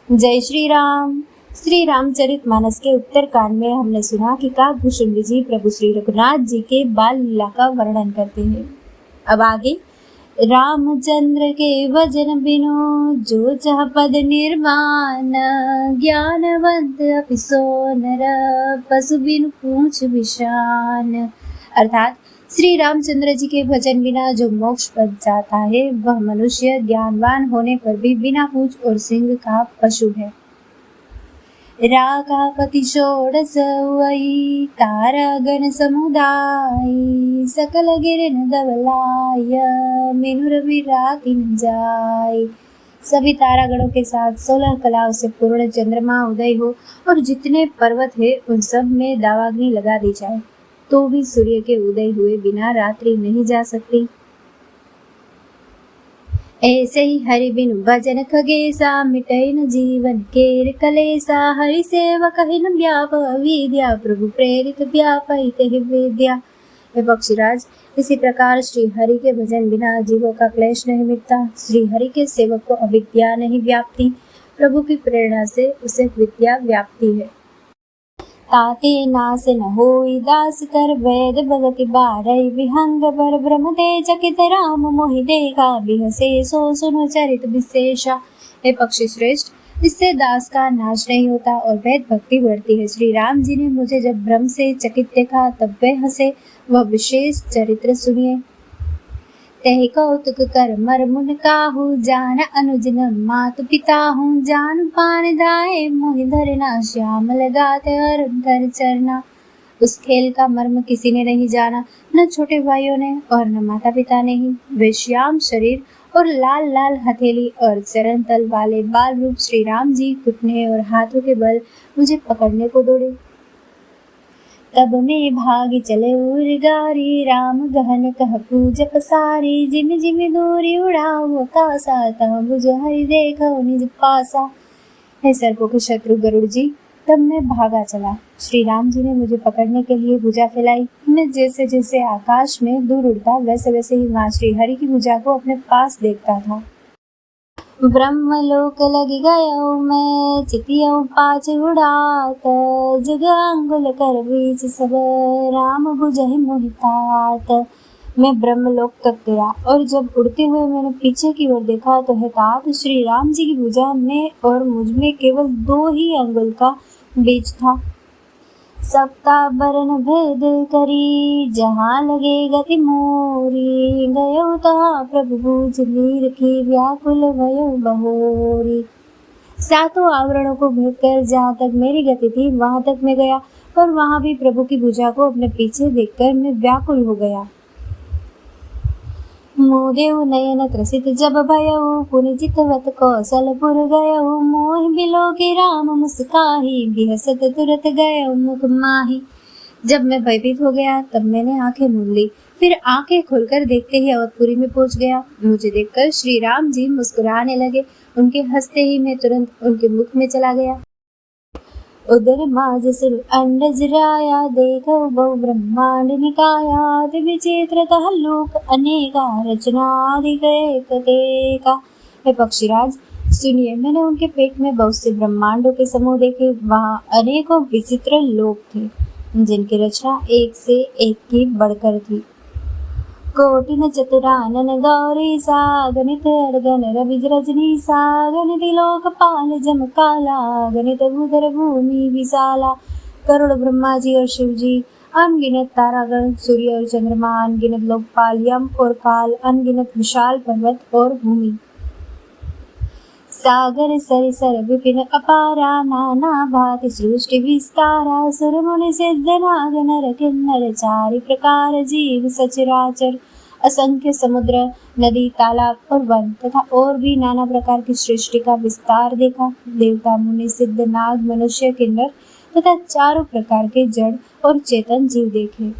जय श्री राम। श्री रामचरितमानस के उत्तरकांड में हमने सुना कि काकभूषुंड जी प्रभु श्री रघुनाथ जी के बाल लीला का वर्णन करते हैं। अब आगे, रामचंद्र के भजन बिनु जो चाह पद निर्माण, ज्ञानवंत अपि सो नर पशु बिनु पूछ विशान। अर्थात श्री रामचंद्र जी के भजन बिना जो मोक्ष पद जाता है वह मनुष्य ज्ञानवान होने पर भी बिना पूछ और सिंह का पशु है। राकापति षोडश उई तारा गण समुदाय, सकल गिरन धवलाय मेनु रवि राति न जाय। सभी तारागणों के साथ 16 कलाओं से पूर्ण चंद्रमा उदय हो और जितने पर्वत है उन सब में दावाग्नि लगा दी जाए तो भी सूर्य के उदय हुए बिना रात्रि नहीं जा सकती। ऐसे ही हरि बिनु भजन खगेसा, मिटै न जीवन केर कलेसा। हरि सेवक न व्याप विद्या, प्रभु प्रेरित व्यापहित विद्या। हे पक्षीराज, इसी प्रकार श्री हरि के भजन बिना जीवों का क्लेश नहीं मिटता। श्री हरि के सेवक को अविद्या नहीं व्याप्ति, प्रभु की प्रेरणा से उसे विद्या व्याप्ति है। ताते नास न होई दास कर, वेद भगति बारई विहंग पर। ब्रह्म ते चकित राम मोहि देखा, बिहसे सो सुनो चरित विशेषा। हे पक्षी श्रेष्ठ, इससे दास का नाश नहीं होता और वेद भक्ति बढ़ती है। श्री राम जी ने मुझे जब ब्रह्म से चकित देखा तब वे हंसे, वह विशेष चरित्र सुनिए। तहि कौतुक कर मर मुन काहू, जान अनुज न मातु पिता हूँ। जान पान दाए मोहि धरना, श्याम लगाते अरुण चरना। उस खेल का मर्म किसी ने नहीं जाना, न छोटे भाइयों ने और न माता पिता ने ही। वे श्याम शरीर और लाल लाल हथेली और चरण तल वाले बाल रूप श्री राम जी घुटने और हाथों के बल मुझे पकड़ने को दौड़े। तब में भाग चले उर्गारी, राम गहन कह पूज पसारी। जिमि जिमि दूरी उड़ाऊ आकाशा, तह बुझ हरि देखो निज पासा। हे सर्पों के शत्रु गरुड़ जी, तब मैं भागा चला। श्री राम जी ने मुझे पकड़ने के लिए भुजा फैलाई। मैं जैसे जैसे आकाश में दूर उड़ता वैसे वैसे ही माँ श्री हरि की भुजा को अपने पास देखता था। ब्रह्मलोक लगी गयो मैं, चितियो पाछ उड़ात। जग अंगुल कर बीच सब, राम भुजहि मोहि तात। मैं ब्रह्मलोक तक गया और जब उड़ते हुए मैंने पीछे की ओर देखा तो है तात श्री राम जी की भुजा में और मुझ में केवल 2 ही अंगुल का बीच था। सप्ता बरन भेद करी, जहाँ लगे गति मोरी। गयो तहाँ प्रभु भुज नीरखी, व्याकुल भयो बहोरी। 7 आवरणों को भेद कर जहाँ तक मेरी गति थी वहां तक मैं गया, पर वहां भी प्रभु की भुजा को अपने पीछे देखकर मैं व्याकुल हो गया। मोदेव नयन त्रसित जब भयउ, पुनि चितवत कौशलपुर गयउ। मोहि बिलो के राम मुस्काही, बिहसत तुरत गयउ मुख माही। जब मैं भयभीत हो गया तब मैंने आंखें मूंद ली, फिर आंखें खोलकर देखते ही अवधपुरी में पहुंच गया। मुझे देखकर श्री राम जी मुस्कुराने लगे। उनके हंसते ही मैं तुरंत उनके मुख में चला गया। उदर माज सुर अंडज राया, देखो बहु ब्रह्मांड निकाया। अति विचित्र तह लोक अनेका, रचना आदि एक तेका। हे पक्षीराज, सुनिए, मैंने उनके पेट में बहुत से ब्रह्मांडों के समूह देखे। वहाँ अनेकों विचित्र लोक थे जिनकी रचना एक से एक की बढ़कर थी। कोटिन चतुरानन गौरी सा, गणित अड़गन रवि रजनी सा। गणित लोकपाल जम काला, गणित भूधर भूमि विशाला। करोड़ ब्रह्मा जी और शिव जी, अनगिनत तारागण, सूर्य और चंद्रमा, अनगिनत लोकपाल यम और काल, अनगिनत विशाल पर्वत और भूमि। सागर सरिसर विपिन अपारा, नाना भांति सृष्टि विस्तारा। सुर मुनि सिद्ध नाग नर किन्नर, चारि प्रकार जीव सचराचर। असंख्य समुद्र, नदी, तालाब और वन तथा और भी नाना प्रकार की सृष्टि का विस्तार देखा। देवता, मुनि, सिद्ध, नाग, मनुष्य, किन्नर तथा चारों प्रकार के जड़ और चेतन जीव देखे।